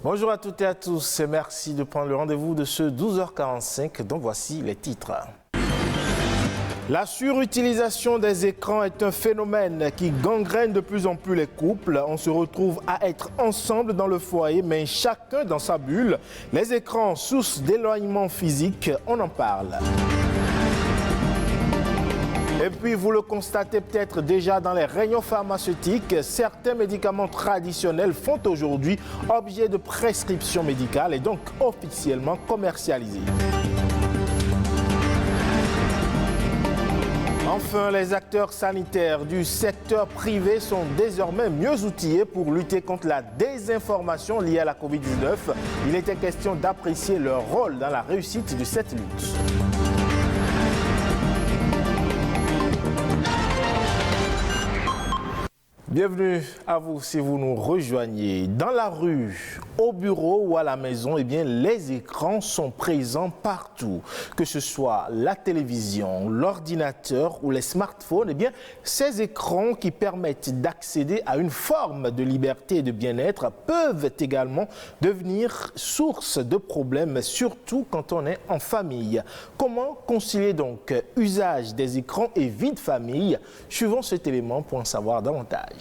Bonjour à toutes et à tous et merci de prendre le rendez-vous de ce 12h45. Donc voici les titres. La surutilisation des écrans est un phénomène qui gangrène de plus en plus les couples. On se retrouve à être ensemble dans le foyer, mais chacun dans sa bulle. Les écrans, source d'éloignement physique, on en parle. Et puis, vous le constatez peut-être déjà dans les rayons pharmaceutiques, certains médicaments traditionnels font aujourd'hui objet de prescription médicale et donc officiellement commercialisés. Enfin, les acteurs sanitaires du secteur privé sont désormais mieux outillés pour lutter contre la désinformation liée à la Covid-19. Il était question d'apprécier leur rôle dans la réussite de cette lutte. Bienvenue à vous si vous nous rejoignez. Dans la rue, au bureau ou à la maison, les écrans sont présents partout. Que ce soit la télévision, l'ordinateur ou les smartphones, ces écrans qui permettent d'accéder à une forme de liberté et de bien-être peuvent également devenir source de problèmes, surtout quand on est en famille. Comment concilier donc usage des écrans et vie de famille? Suivons cet élément pour en savoir davantage.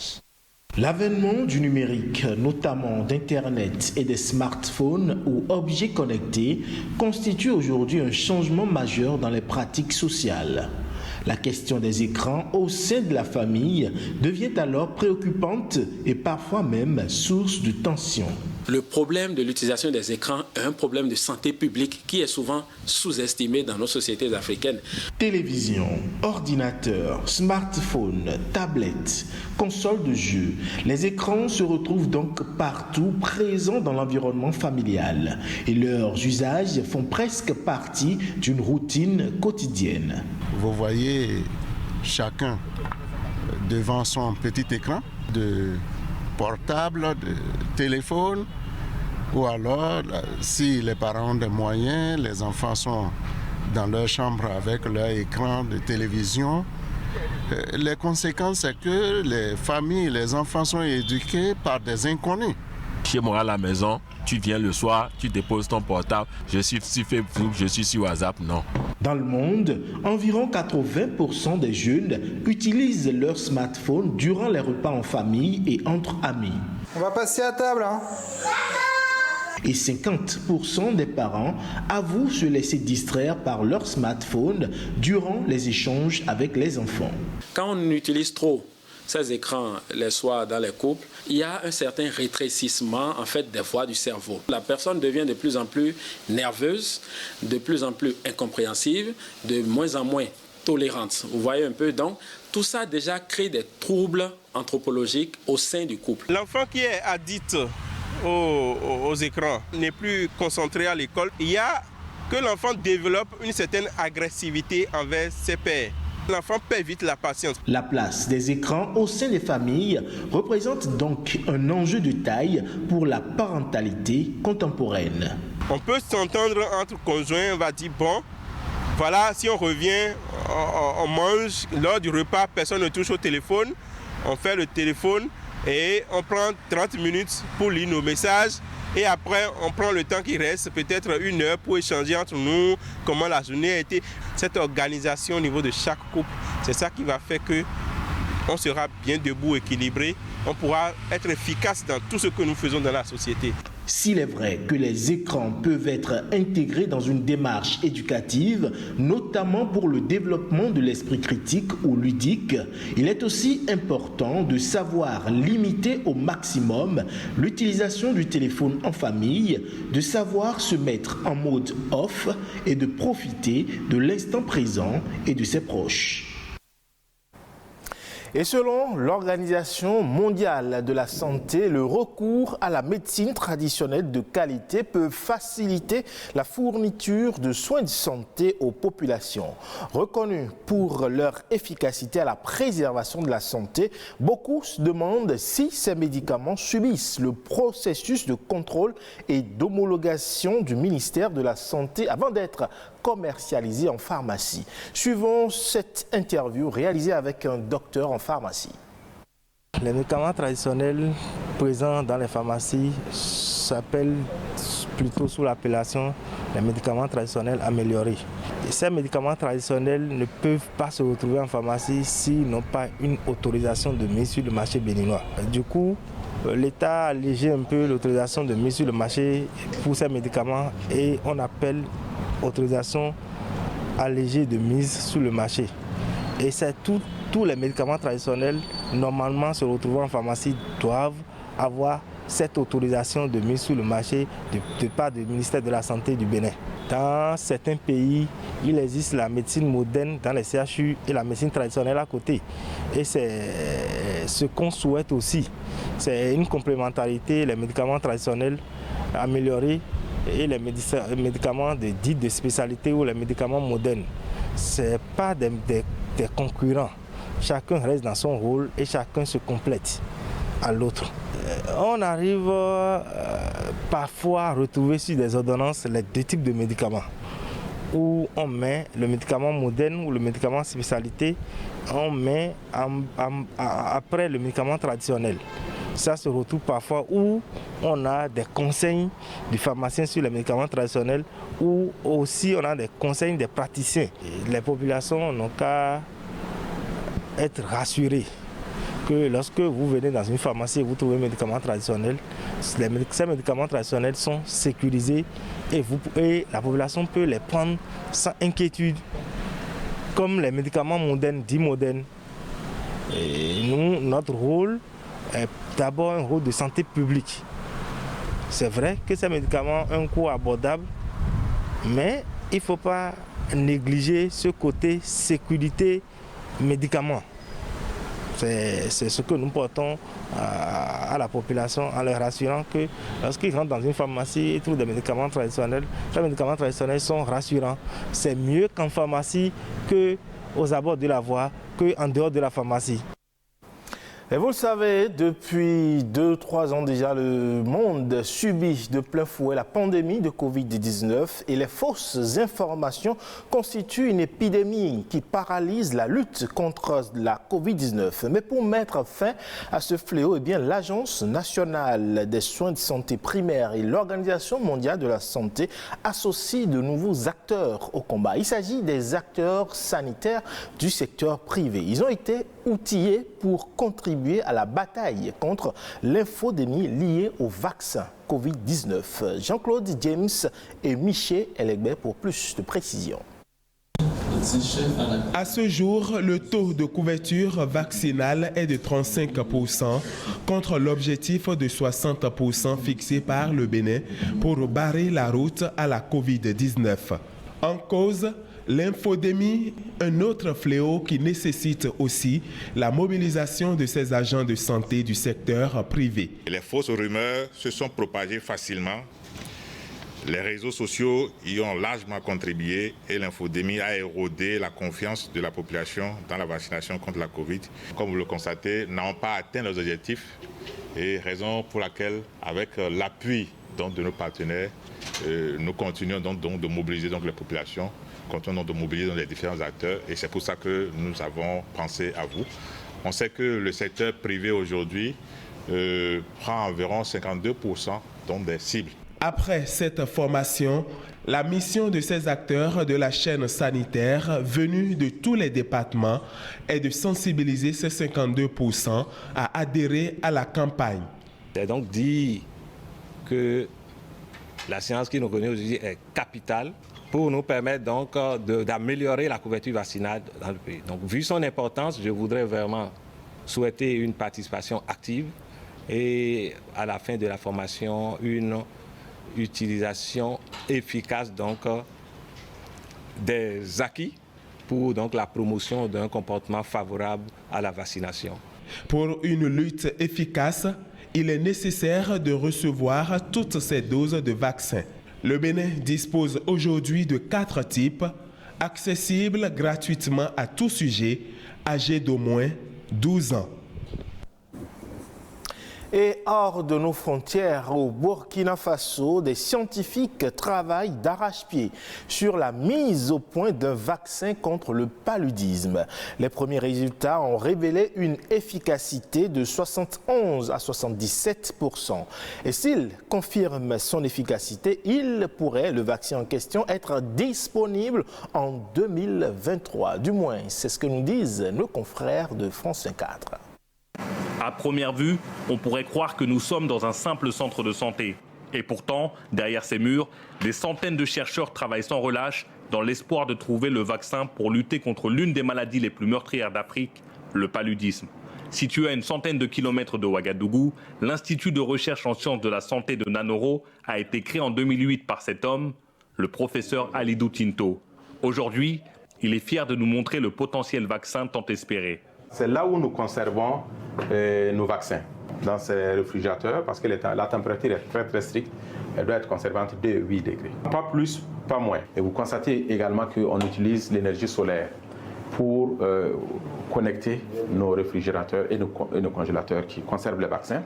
L'avènement du numérique, notamment d'Internet et des smartphones ou objets connectés, constitue aujourd'hui un changement majeur dans les pratiques sociales. La question des écrans au sein de la famille devient alors préoccupante et parfois même source de tension. Le problème de l'utilisation des écrans est un problème de santé publique qui est souvent sous-estimé dans nos sociétés africaines. Télévision, ordinateur, smartphone, tablette, console de jeu, les écrans se retrouvent donc partout présents dans l'environnement familial et leurs usages font presque partie d'une routine quotidienne. Vous voyez chacun devant son petit écran de portable, de téléphone, ou alors si les parents ont des moyens, les enfants sont dans leur chambre avec leur écran de télévision. Les conséquences, c'est que les familles, les enfants sont éduqués par des inconnus. Chez moi à la maison, tu viens le soir, tu déposes ton portable, je suis sur Facebook, je suis sur WhatsApp, non. Dans le monde, environ 80% des jeunes utilisent leur smartphone durant les repas en famille et entre amis. On va passer à table, hein. Et 50% des parents avouent se laisser distraire par leur smartphone durant les échanges avec les enfants. Quand on utilise trop ces écrans les soirs dans les couples, il y a un certain rétrécissement en fait des voies du cerveau. La personne devient de plus en plus nerveuse, de plus en plus incompréhensive, de moins en moins tolérante. Vous voyez un peu, donc tout ça déjà crée des troubles anthropologiques au sein du couple. L'enfant qui est addict aux écrans n'est plus concentré à l'école. Il y a que l'enfant développe une certaine agressivité envers ses pairs. L'enfant perd vite la patience. La place des écrans au sein des familles représente donc un enjeu de taille pour la parentalité contemporaine. On peut s'entendre entre conjoints, on va dire bon, voilà, si on revient, on mange, lors du repas, personne ne touche au téléphone, on fait le téléphone et on prend 30 minutes pour lire nos messages. Et après, on prend le temps qui reste, peut-être 1 heure, pour échanger entre nous, comment la journée a été. Cette organisation au niveau de chaque couple, c'est ça qui va faire qu'on sera bien debout, équilibré. On pourra être efficace dans tout ce que nous faisons dans la société. S'il est vrai que les écrans peuvent être intégrés dans une démarche éducative, notamment pour le développement de l'esprit critique ou ludique, il est aussi important de savoir limiter au maximum l'utilisation du téléphone en famille, de savoir se mettre en mode off et de profiter de l'instant présent et de ses proches. Et selon l'Organisation mondiale de la santé, le recours à la médecine traditionnelle de qualité peut faciliter la fourniture de soins de santé aux populations. Reconnus pour leur efficacité à la préservation de la santé, beaucoup se demandent si ces médicaments subissent le processus de contrôle et d'homologation du ministère de la Santé avant d'être commercialisés en pharmacie. Suivons cette interview réalisée avec un docteur en pharmacie. Les médicaments traditionnels présents dans les pharmacies s'appelle plutôt sous l'appellation les médicaments traditionnels améliorés. Et ces médicaments traditionnels ne peuvent pas se retrouver en pharmacie s'ils n'ont pas une autorisation de mise sur le marché béninois. Du coup, l'État a allégé un peu l'autorisation de mise sur le marché pour ces médicaments et on appelle autorisation allégée de mise sur le marché. Et c'est tous les médicaments traditionnels, normalement se retrouvant en pharmacie, doivent avoir cette autorisation de mise sur le marché de part du ministère de la Santé du Bénin. Dans certains pays, il existe la médecine moderne dans les CHU et la médecine traditionnelle à côté. Et c'est ce qu'on souhaite aussi. C'est une complémentarité, les médicaments traditionnels améliorés et les médicaments dits de spécialité ou les médicaments modernes. Ce n'est pas des concurrents. Chacun reste dans son rôle et chacun se complète à l'autre. On arrive parfois à retrouver sur des ordonnances les deux types de médicaments où on met le médicament moderne ou le médicament spécialité, on met après le médicament traditionnel. Ça se retrouve parfois où on a des conseils du pharmacien sur les médicaments traditionnels ou aussi on a des conseils des praticiens. Et les populations n'ont qu'à être rassurées que lorsque vous venez dans une pharmacie et vous trouvez un médicament traditionnel, ces médicaments traditionnels sont sécurisés et la population peut les prendre sans inquiétude, comme les médicaments modernes, dits modernes. Et nous, notre rôle est d'abord un rôle de santé publique. C'est vrai que ces médicaments ont un coût abordable, mais il ne faut pas négliger ce côté sécurité médicaments. C'est ce que nous portons à la population en leur rassurant que lorsqu'ils rentrent dans une pharmacie et trouvent des médicaments traditionnels, les médicaments traditionnels sont rassurants. C'est mieux qu'en pharmacie, qu'aux abords de la voie, qu'en dehors de la pharmacie. Et vous le savez, depuis 2-3 ans déjà, le monde subit de plein fouet la pandémie de Covid-19 et les fausses informations constituent une épidémie qui paralyse la lutte contre la Covid-19. Mais pour mettre fin à ce fléau, l'Agence nationale des soins de santé primaire et l'Organisation mondiale de la santé associent de nouveaux acteurs au combat. Il s'agit des acteurs sanitaires du secteur privé. Ils ont été outillés pour contribuer à la bataille contre l'infodémie liée au vaccin Covid-19. Jean-Claude James et Michel Elegbert pour plus de précisions. À ce jour, le taux de couverture vaccinale est de 35% contre l'objectif de 60% fixé par le Bénin pour barrer la route à la Covid-19. En cause, l'infodémie, un autre fléau qui nécessite aussi la mobilisation de ces agents de santé du secteur privé. Les fausses rumeurs se sont propagées facilement. Les réseaux sociaux y ont largement contribué et l'infodémie a érodé la confiance de la population dans la vaccination contre la Covid. Comme vous le constatez, n'ont pas atteint leurs objectifs et raison pour laquelle, avec l'appui de nos partenaires, nous continuons donc de mobiliser les populations. Continuons de mobiliser les différents acteurs et c'est pour ça que nous avons pensé à vous. On sait que le secteur privé aujourd'hui prend environ 52% des cibles. Après cette formation, la mission de ces acteurs de la chaîne sanitaire venus de tous les départements est de sensibiliser ces 52% à adhérer à la campagne. C'est donc dit que la science qui nous connaît aujourd'hui est capitale pour nous permettre donc d'améliorer la couverture vaccinale dans le pays. Donc, vu son importance, je voudrais vraiment souhaiter une participation active et à la fin de la formation, une utilisation efficace donc des acquis pour donc la promotion d'un comportement favorable à la vaccination. Pour une lutte efficace, il est nécessaire de recevoir toutes ces doses de vaccins. Le Bénin dispose aujourd'hui de 4 types, accessibles gratuitement à tout sujet âgé d'au moins 12 ans. Et hors de nos frontières, au Burkina Faso, des scientifiques travaillent d'arrache-pied sur la mise au point d'un vaccin contre le paludisme. Les premiers résultats ont révélé une efficacité de 71 à 77%. Et s'il confirme son efficacité, le vaccin en question, être disponible en 2023. Du moins, c'est ce que nous disent nos confrères de France 24. À première vue, on pourrait croire que nous sommes dans un simple centre de santé. Et pourtant, derrière ces murs, des centaines de chercheurs travaillent sans relâche dans l'espoir de trouver le vaccin pour lutter contre l'une des maladies les plus meurtrières d'Afrique, le paludisme. Situé à une centaine de kilomètres de Ouagadougou, l'Institut de recherche en sciences de la santé de Nanoro a été créé en 2008 par cet homme, le professeur Alidou Tinto. Aujourd'hui, il est fier de nous montrer le potentiel vaccin tant espéré. C'est là où nous conservons nos vaccins, dans ces réfrigérateurs, parce que la température est très très stricte. Elle doit être conservée entre 2 et 8 degrés. Pas plus, pas moins. Et vous constatez également qu'on utilise l'énergie solaire pour connecter nos réfrigérateurs et nos congélateurs qui conservent les vaccins,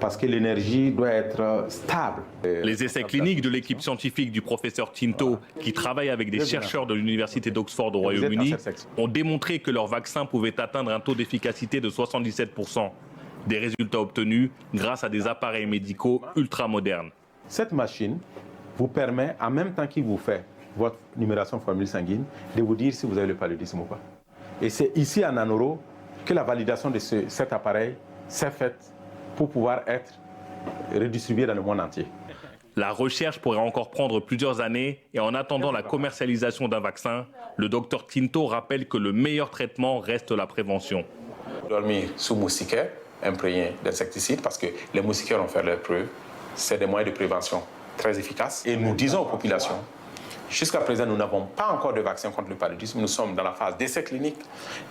parce que l'énergie doit être stable. Les essais cliniques de l'équipe scientifique du professeur Tinto, qui travaille avec des chercheurs de l'université d'Oxford au Royaume-Uni, ont démontré que leur vaccin pouvait atteindre un taux d'efficacité de 77%. Des résultats obtenus grâce à des appareils médicaux ultra-modernes. Cette machine vous permet, en même temps qu'il vous fait votre numération formule sanguine, de vous dire si vous avez le paludisme ou pas. Et c'est ici à Nanoro que la validation de cet appareil s'est faite pour pouvoir être redistribuée dans le monde entier. La recherche pourrait encore prendre plusieurs années et en attendant la commercialisation d'un vaccin, le docteur Tinto rappelle que le meilleur traitement reste la prévention. Dormir sous moustiquaire, imprégné d'insecticides, parce que les moustiquaires ont fait leurs preuves, c'est des moyens de prévention très efficaces. Et nous disons aux populations, jusqu'à présent, nous n'avons pas encore de vaccin contre le paludisme. Nous sommes dans la phase d'essai clinique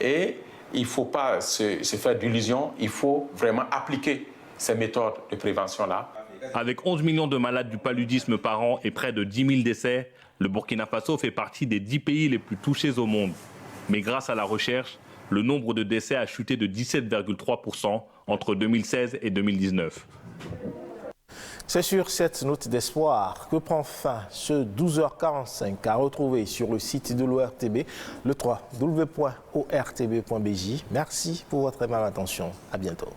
et il ne faut pas se faire d'illusions. Il faut vraiment appliquer ces méthodes de prévention-là. Avec 11 millions de malades du paludisme par an et près de 10 000 décès, le Burkina Faso fait partie des 10 pays les plus touchés au monde. Mais grâce à la recherche, le nombre de décès a chuté de 17,3% entre 2016 et 2019. C'est sur cette note d'espoir que prend fin ce 12h45 à retrouver sur le site de l'ORTB, le www.ortb.bj. Merci pour votre aimable attention. À bientôt.